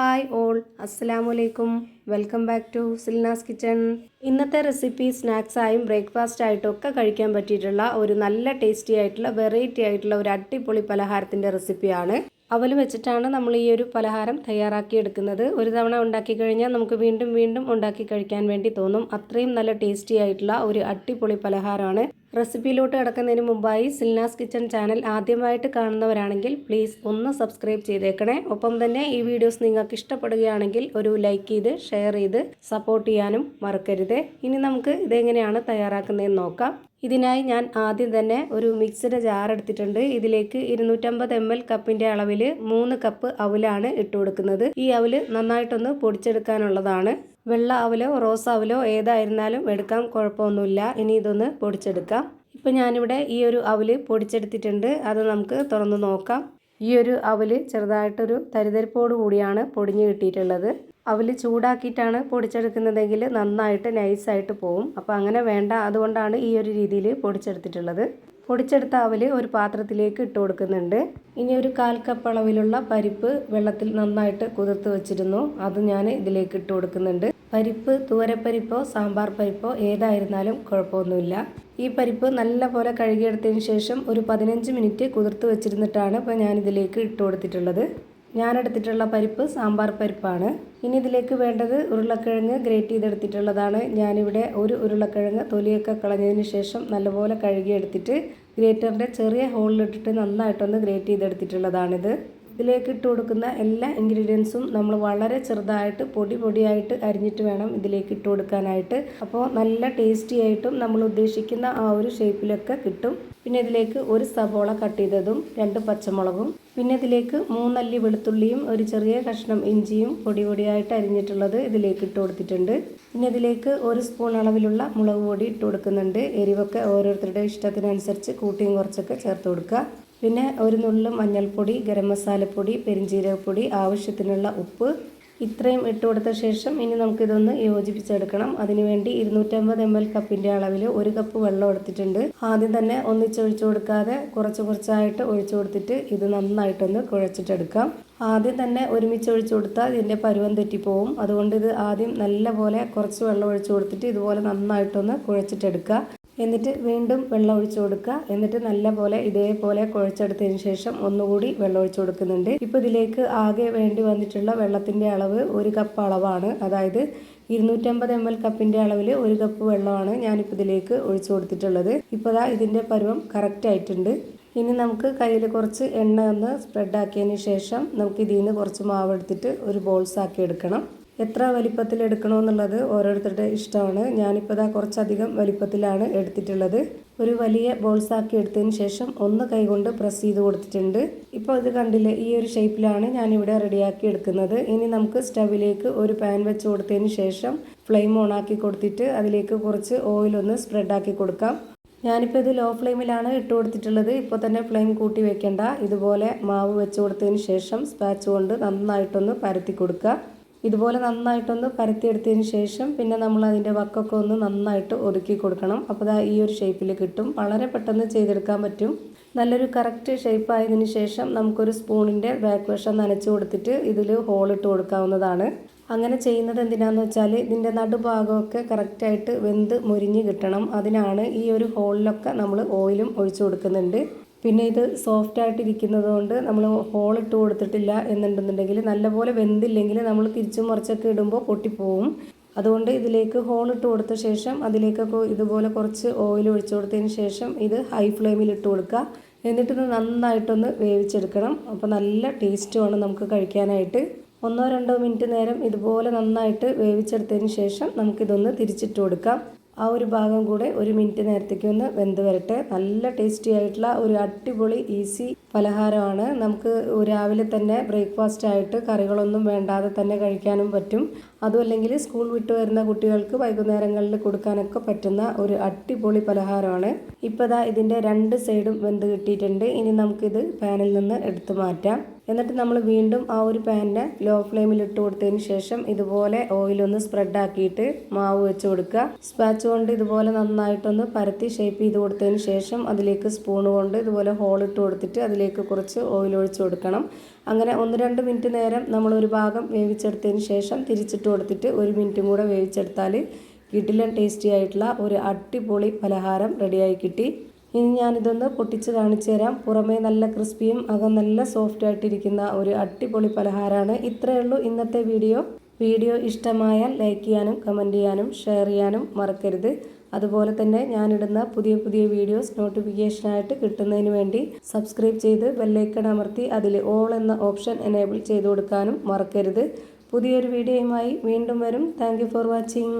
Hi all, അസ്സലാമലൈക്കും. Welcome back to Silna's kitchen. ഇന്നത്തെ recipe സ്നാക്സായും ബ്രേക്ക്ഫാസ്റ്റ് ആയിട്ടും ഒക്കെ കഴിക്കാൻ പറ്റിയിട്ടുള്ള ഒരു നല്ല ടേസ്റ്റി ആയിട്ടുള്ള വെറൈറ്റി ആയിട്ടുള്ള ഒരു അടിപൊളി പലഹാരത്തിൻ്റെ റെസിപ്പിയാണ്. അവൽ വെച്ചിട്ടാണ് നമ്മൾ ഈ ഒരു പലഹാരം തയ്യാറാക്കി എടുക്കുന്നത്. ഒരു തവണ ഉണ്ടാക്കി കഴിഞ്ഞാൽ നമുക്ക് വീണ്ടും വീണ്ടും ഉണ്ടാക്കി കഴിക്കാൻ വേണ്ടി തോന്നും. അത്രയും നല്ല ടേസ്റ്റി ആയിട്ടുള്ള ഒരു അടിപൊളി പലഹാരമാണ്. റെസിപ്പിയിലോട്ട് കിടക്കുന്നതിന് മുമ്പായി സിൽനാസ് കിച്ചൺ ചാനൽ ആദ്യമായിട്ട് കാണുന്നവരാണെങ്കിൽ പ്ലീസ് ഒന്ന് സബ്സ്ക്രൈബ് ചെയ്തേക്കണേ. ഒപ്പം തന്നെ ഈ വീഡിയോസ് നിങ്ങൾക്ക് ഇഷ്ടപ്പെടുകയാണെങ്കിൽ ഒരു ലൈക്ക് ചെയ്ത് ഷെയർ ചെയ്ത് സപ്പോർട്ട് ചെയ്യാനും മറക്കരുത്. ഇനി നമുക്ക് ഇതെങ്ങനെയാണ് തയ്യാറാക്കുന്നതെന്ന് നോക്കാം. ഇതിനായി ഞാൻ ആദ്യം തന്നെ ഒരു മിക്സിയുടെ ജാർ എടുത്തിട്ടുണ്ട്. ഇതിലേക്ക് 250 ml കപ്പിൻ്റെ അളവിൽ 3 കപ്പ് അവലാണ് ഇട്ട് കൊടുക്കുന്നത്. ഈ അവൽ നന്നായിട്ടൊന്ന് പൊടിച്ചെടുക്കാനുള്ളതാണ്. വെള്ള അവലോ റോസ് അവലോ ഏതായിരുന്നാലും എടുക്കാം, കുഴപ്പമൊന്നുമില്ല. ഇനി ഇതൊന്ന് പൊടിച്ചെടുക്കാം. ഇപ്പം ഞാനിവിടെ ഈ ഒരു അവൽ പൊടിച്ചെടുത്തിട്ടുണ്ട്. അത് നമുക്ക് തുറന്ന് നോക്കാം. ഈ ഒരു അവൽ ചെറുതായിട്ടൊരു തരിതരിപ്പോട് കൂടിയാണ് പൊടിഞ്ഞ് കിട്ടിയിട്ടുള്ളത്. അവൽ ചൂടാക്കിയിട്ടാണ് പൊടിച്ചെടുക്കുന്നതെങ്കിൽ നന്നായിട്ട് നൈസായിട്ട് പോവും. അപ്പോൾ അങ്ങനെ വേണ്ട, അതുകൊണ്ടാണ് ഈ ഒരു രീതിയിൽ പൊടിച്ചെടുത്തിട്ടുള്ളത്. പൊടിച്ചെടുത്ത അവൽ ഒരു പാത്രത്തിലേക്ക് ഇട്ട് കൊടുക്കുന്നുണ്ട്. ഇനി ഒരു 1/4 കപ്പ് അളവിലുള്ള പരിപ്പ് വെള്ളത്തിൽ നന്നായിട്ട് കുതിർത്ത് വെച്ചിരുന്നു. അത് ഞാൻ ഇതിലേക്ക് ഇട്ട് കൊടുക്കുന്നുണ്ട്. പരിപ്പ് തുവരപ്പരിപ്പോ സാമ്പാർ പരിപ്പോ ഏതായിരുന്നാലും കുഴപ്പമൊന്നുമില്ല. ഈ പരിപ്പ് നല്ല പോലെ കഴുകിയെടുത്തതിന് ശേഷം ഒരു 15 മിനിറ്റ് കുതിർത്ത് വെച്ചിരുന്നിട്ടാണ് ഇപ്പോൾ ഞാനിതിലേക്ക് ഇട്ട് കൊടുത്തിട്ടുള്ളത്. ഞാനെടുത്തിട്ടുള്ള പരിപ്പ് സാമ്പാർ പരിപ്പാണ്. ഇനി ഇതിലേക്ക് വേണ്ടത് ഉരുളക്കിഴങ്ങ് ഗ്രേറ്റ് ചെയ്തെടുത്തിട്ടുള്ളതാണ്. ഞാനിവിടെ ഒരു ഉരുളക്കിഴങ്ങ് തൊലിയൊക്കെ കളഞ്ഞതിന് ശേഷം നല്ലപോലെ കഴുകിയെടുത്തിട്ട് ഗ്രേറ്ററിൻ്റെ ചെറിയ ഹോളിലിട്ടിട്ട് നന്നായിട്ടൊന്ന് ഗ്രേറ്റ് ചെയ്തെടുത്തിട്ടുള്ളതാണിത്. ഇതിലേക്ക് ഇട്ട് കൊടുക്കുന്ന എല്ലാ ഇൻഗ്രീഡിയൻസും നമ്മൾ വളരെ ചെറുതായിട്ട് പൊടിയായിട്ട് അരിഞ്ഞിട്ട് വേണം ഇതിലേക്ക് ഇട്ട് കൊടുക്കാനായിട്ട്. അപ്പോൾ നല്ല ടേസ്റ്റി ആയിട്ടും നമ്മൾ ഉദ്ദേശിക്കുന്ന ആ ഒരു ഷേപ്പിലൊക്കെ കിട്ടും. പിന്നെ ഇതിലേക്ക് ഒരു സവോള കട്ട് ചെയ്തതും 2 പച്ചമുളകും പിന്നെ ഇതിലേക്ക് 3 അല്ലി വെളുത്തുള്ളിയും ഒരു ചെറിയ കഷ്ണം ഇഞ്ചിയും പൊടിയായിട്ട് അരിഞ്ഞിട്ടുള്ളത് ഇതിലേക്ക് ഇട്ട് കൊടുത്തിട്ടുണ്ട്. പിന്നെ ഇതിലേക്ക് 1 സ്പൂൺ അളവിലുള്ള മുളക് പൊടി ഇട്ട് കൊടുക്കുന്നുണ്ട്. എരിവൊക്കെ ഓരോരുത്തരുടെ ഇഷ്ടത്തിനനുസരിച്ച് കൂട്ടിയും കുറച്ചൊക്കെ ചേർത്ത് കൊടുക്കുക. പിന്നെ ഒരു നുള്ളു മഞ്ഞൾപ്പൊടി, ഗരം മസാലപ്പൊടി, പെരിഞ്ജീരകപ്പൊടി, ആവശ്യത്തിനുള്ള ഉപ്പ് ഇത്രയും ഇട്ട് കൊടുത്ത ശേഷം ഇനി നമുക്കിതൊന്ന് യോജിപ്പിച്ചെടുക്കണം. അതിനുവേണ്ടി 250 ml കപ്പിൻ്റെ അളവിൽ 1 കപ്പ് വെള്ളം എടുത്തിട്ടുണ്ട്. ആദ്യം തന്നെ ഒന്നിച്ചൊഴിച്ചു കൊടുക്കാതെ കുറച്ചായിട്ട് ഒഴിച്ചു കൊടുത്തിട്ട് ഇത് നന്നായിട്ടൊന്ന് കുഴച്ചിട്ടെടുക്കാം. ആദ്യം തന്നെ ഒരുമിച്ച് ഒഴിച്ചു കൊടുത്താൽ ഇതിൻ്റെ പരുവം തെറ്റിപ്പോവും. അതുകൊണ്ട് ഇത് ആദ്യം നല്ല പോലെ കുറച്ച് വെള്ളം ഒഴിച്ചു കൊടുത്തിട്ട് ഇതുപോലെ നന്നായിട്ടൊന്ന് കുഴച്ചിട്ടെടുക്കുക. എന്നിട്ട് വീണ്ടും വെള്ളം ഒഴിച്ചു കൊടുക്കുക. എന്നിട്ട് നല്ല പോലെ ഇതേപോലെ കുഴച്ചെടുത്തതിന് ശേഷം ഒന്നുകൂടി വെള്ളം ഒഴിച്ചു കൊടുക്കുന്നുണ്ട്. ഇപ്പോൾ ഇതിലേക്ക് ആകെ വേണ്ടി വന്നിട്ടുള്ള വെള്ളത്തിൻ്റെ അളവ് 1 കപ്പ് അളവാണ്. അതായത് 250 ml കപ്പിൻ്റെ അളവിൽ 1 കപ്പ് വെള്ളമാണ് ഞാനിപ്പോൾ ഇതിലേക്ക് ഒഴിച്ചു കൊടുത്തിട്ടുള്ളത്. ഇപ്പോൾ ഇതിൻ്റെ പരുവം കറക്റ്റ് ആയിട്ടുണ്ട്. ഇനി നമുക്ക് കയ്യിൽ കുറച്ച് എണ്ണ ഒന്ന് സ്പ്രെഡാക്കിയതിന് ശേഷം നമുക്ക് ഇതിൽ നിന്ന് കുറച്ച് മാവ് എടുത്തിട്ട് ഒരു ബോൾസ് ആക്കി എടുക്കണം. എത്ര വലിപ്പത്തിൽ എടുക്കണമെന്നുള്ളത് ഓരോരുത്തരുടെ ഇഷ്ടമാണ്. ഞാനിപ്പോൾ കുറച്ചധികം വലിപ്പത്തിലാണ് എടുത്തിട്ടുള്ളത്. ഒരു വലിയ ബോൾസ് ആക്കി എടുത്തതിന് ശേഷം ഒന്ന് കൈകൊണ്ട് പ്രസ് ചെയ്ത് കൊടുത്തിട്ടുണ്ട്. ഇപ്പോൾ ഇത് കണ്ടില്ലേ, ഈ ഒരു ഷേപ്പിലാണ് ഞാനിവിടെ റെഡിയാക്കി എടുക്കുന്നത്. ഇനി നമുക്ക് സ്റ്റവിലേക്ക് ഒരു പാൻ വെച്ച് കൊടുത്തതിന് ശേഷം ഫ്ലെയിം ഓൺ ആക്കി കൊടുത്തിട്ട് അതിലേക്ക് കുറച്ച് ഓയിലൊന്ന് സ്പ്രെഡാക്കി കൊടുക്കാം. ഞാനിപ്പോൾ ഇത് ലോ ഫ്ലെയിമിലാണ് ഇട്ട് കൊടുത്തിട്ടുള്ളത്. ഇപ്പോൾ തന്നെ ഫ്ലെയിം കൂട്ടി വെക്കേണ്ട. ഇതുപോലെ മാവ് വെച്ച് കൊടുത്തതിന് ശേഷം സ്പാച്ച് കൊണ്ട് നന്നായിട്ടൊന്ന് പരത്തി കൊടുക്കുക. ഇതുപോലെ നന്നായിട്ടൊന്ന് പരത്തിയെടുത്തതിന് ശേഷം പിന്നെ നമ്മൾ അതിൻ്റെ വക്കൊക്കെ ഒന്ന് നന്നായിട്ട് ഒതുക്കി കൊടുക്കണം. അപ്പോൾ ഈ ഒരു ഷേപ്പിൽ കിട്ടും. വളരെ പെട്ടെന്ന് ചെയ്തെടുക്കാൻ പറ്റും. നല്ലൊരു കറക്റ്റ് ഷേപ്പ് ആയതിനു ശേഷം നമുക്കൊരു സ്പൂണിൻ്റെ ബാക്ക് വശം നനച്ച് കൊടുത്തിട്ട് ഇതിൽ ഹോളിട്ട് കൊടുക്കാവുന്നതാണ്. അങ്ങനെ ചെയ്യുന്നത് എന്തിനാണെന്ന് വെച്ചാൽ ഇതിൻ്റെ നടുഭാഗമൊക്കെ കറക്റ്റായിട്ട് വെന്ത് മുരിഞ്ഞ് കിട്ടണം. അതിനാണ് ഈ ഒരു ഹോളിലൊക്കെ നമ്മൾ ഓയിലും ഒഴിച്ചു കൊടുക്കുന്നുണ്ട്. പിന്നെ ഇത് സോഫ്റ്റ് ആയിട്ടിരിക്കുന്നത് കൊണ്ട് നമ്മൾ ഹോളിട്ട് കൊടുത്തിട്ടില്ല എന്നുണ്ടെന്നുണ്ടെങ്കിൽ നല്ലപോലെ വെന്തില്ലെങ്കിൽ നമ്മൾ തിരിച്ചും മറിച്ചൊക്കെ ഇടുമ്പോൾ പൊട്ടിപ്പോവും. അതുകൊണ്ട് ഇതിലേക്ക് ഹോളിട്ട് കൊടുത്ത ശേഷം അതിലേക്കൊക്കെ ഇതുപോലെ കുറച്ച് ഓയിൽ ഒഴിച്ചു കൊടുത്തതിന് ശേഷം ഇത് ഹൈ ഫ്ലെയിമിൽ ഇട്ട് കൊടുക്കുക. എന്നിട്ടിത് നന്നായിട്ടൊന്ന് വേവിച്ചെടുക്കണം. അപ്പോൾ നല്ല ടേസ്റ്റുമാണ് നമുക്ക് കഴിക്കാനായിട്ട്. 1-2 മിനിറ്റ് നേരം ഇതുപോലെ നന്നായിട്ട് വേവിച്ചെടുത്തതിന് ശേഷം നമുക്കിതൊന്ന് തിരിച്ചിട്ട് കൊടുക്കാം. ആ ഒരു ഭാഗം കൂടെ 1 മിനിറ്റ് നേരത്തേക്ക് ഒന്ന് വെന്ത് വരട്ടെ. നല്ല ടേസ്റ്റി ആയിട്ടുള്ള ഒരു അടിപൊളി ഈസി പലഹാരമാണ്. നമുക്ക് രാവിലെ തന്നെ ബ്രേക്ക്ഫാസ്റ്റ് ആയിട്ട് കറികളൊന്നും വേണ്ടാതെ തന്നെ കഴിക്കാനും പറ്റും. അതുമല്ലെങ്കിൽ സ്കൂൾ വിട്ട് വരുന്ന കുട്ടികൾക്ക് വൈകുന്നേരങ്ങളിൽ കൊടുക്കാനൊക്കെ പറ്റുന്ന ഒരു അടിപൊളി പലഹാരമാണ്. ഇപ്പോൾ ഇതിൻ്റെ 2 സൈഡും വെന്ത് കിട്ടിയിട്ടുണ്ട്. ഇനി നമുക്കിത് പാനിൽ നിന്ന് എടുത്തു മാറ്റാം. എന്നിട്ട് നമ്മൾ വീണ്ടും ആ ഒരു പാനിനെ ലോ ഫ്ലെയിമിൽ ഇട്ട് കൊടുത്തതിന് ശേഷം ഇതുപോലെ ഓയിലൊന്ന് സ്പ്രെഡ് ആക്കിയിട്ട് മാവ് വെച്ച് കൊടുക്കുക. സ്പാച്ച് കൊണ്ട് ഇതുപോലെ നന്നായിട്ടൊന്ന് പരത്തി ഷേപ്പ് ചെയ്ത് കൊടുത്തതിന് ശേഷം അതിലേക്ക് സ്പൂൺ കൊണ്ട് ഇതുപോലെ ഹോൾ ഇട്ട് കൊടുത്തിട്ട് അതിലേക്ക് കുറച്ച് ഓയിൽ ഒഴിച്ച് കൊടുക്കണം. അങ്ങനെ 1-2 മിനിറ്റ് നേരം നമ്മൾ ഒരു ഭാഗം വേവിച്ചെടുത്തതിന് ശേഷം തിരിച്ചിട്ട് കൊടുത്തിട്ട് 1 മിനിറ്റും കൂടെ വേവിച്ചെടുത്താൽ കിടിലൻ ടേസ്റ്റി ആയിട്ടുള്ള ഒരു അടിപൊളി പലഹാരം റെഡിയായി കിട്ടി. ഇനി ഞാനിതൊന്ന് പൊട്ടിച്ച് കാണിച്ചു തരാം. പുറമേ നല്ല ക്രിസ്പിയും അകം നല്ല സോഫ്റ്റ് ആയിട്ടിരിക്കുന്ന ഒരു അടിപൊളി പലഹാരമാണ്. ഇത്രയേ ഉള്ളൂ ഇന്നത്തെ വീഡിയോ ഇഷ്ടമായാൽ ലൈക്ക് ചെയ്യാനും കമൻറ്റ് ചെയ്യാനും ഷെയർ ചെയ്യാനും മറക്കരുത്. അതുപോലെ തന്നെ ഞാനിടുന്ന പുതിയ വീഡിയോസ് നോട്ടിഫിക്കേഷനായിട്ട് കിട്ടുന്നതിന് വേണ്ടി സബ്സ്ക്രൈബ് ചെയ്ത് ബെല്ലൈക്കൺ അമർത്തി അതിൽ ഓൾ എന്ന ഓപ്ഷൻ എനേബിൾ ചെയ്ത് കൊടുക്കാനും മറക്കരുത്. പുതിയൊരു വീഡിയോയുമായി വീണ്ടും വരും. Thank you for watching.